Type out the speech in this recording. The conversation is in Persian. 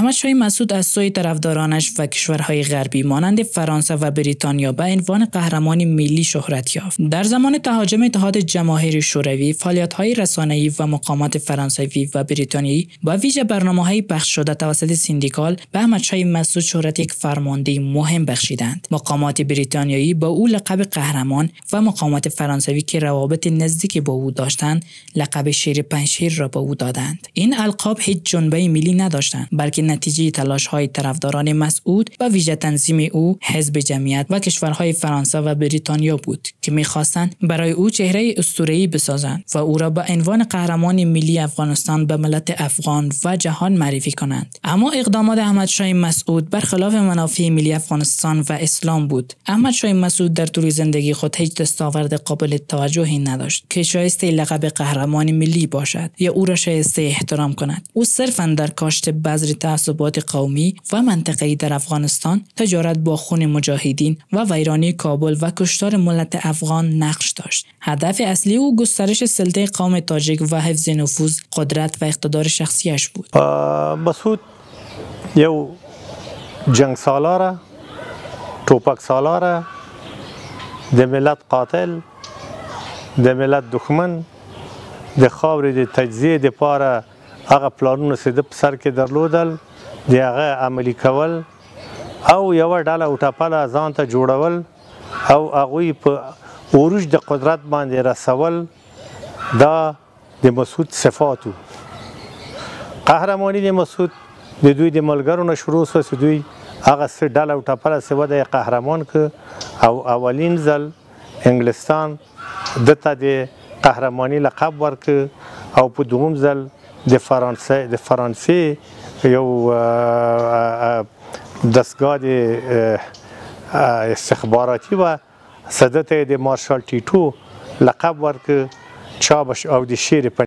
احمدشاه مسعود از سوی طرفدارانش و کشورهای غربی مانند فرانسه و بریتانیا به عنوان قهرمان ملی شهرت یافت. در زمان تهاجم اتحاد جماهیر شوروی، فعالیت‌های رسانه‌ای و مقامات فرانسوی و بریتانیایی با ویژه برنامه‌های پخش شده توسط سیندیکال به احمدشاه مسعود شهرت یک فرمانده مهم بخشیدند. مقامات بریتانیایی با او لقب قهرمان و مقامات فرانسوی که روابط نزدیکی با او داشتند، لقب شیر پنجشیر را به او دادند. این القاب هیچ جنبه ملی نداشتند، بلکه نتیجه تلاش‌های طرفداران مسعود و ویژه تنظیم او، حزب جمعیت و کشورهای فرانسه و بریتانیا بود که می‌خواستند برای او چهره اسطوره‌ای بسازند و او را به عنوان قهرمان ملی افغانستان به ملت افغان و جهان معرفی کنند. اما اقدامات احمدشاه مسعود برخلاف منافع ملی افغانستان و اسلام بود. احمدشاه مسعود در طول زندگی خود هیچ دستاورد قابل توجهی نداشت که شایسته لقب قهرمان ملی باشد یا او را شایسته احترام کند. او صرفاً در کاشت بذر تعصبات قومی و منطقه‌ای در افغانستان، تجارت با خون مجاهدین و ویرانی کابل و کشتار ملت افغان نقش داشت. هدف اصلی او گسترش سلطه قوم تاجیک و حفظ نفوذ، قدرت و اقتدار شخصیش بود. مسعود یو جنگ سالاره، توپک سالاره، د ملت قاتل، د ملت دښمن، د خاورې د تجزیې دپاره هغه پلانونه چې د په سر کې درلودل د هغه عملي کول او یوه ډله وټپله ځان ته جوړول او هغوی په عروج د قدرت باندې رسول، دا د مسعود صفات و. قهرمانی د مسعود د دوی د ملګرو نه شروع شوه چې دوی هغه څه ډله وټپله چې وده یې قهرمان که او اولین ځل انګلستان ده ته د قهرمانی لقب ورکه او په دوم ځل د فرانسې یو دستگاه د استخباراتي و صدت د مارشال ټیټو لقب ورکه چا او د شیر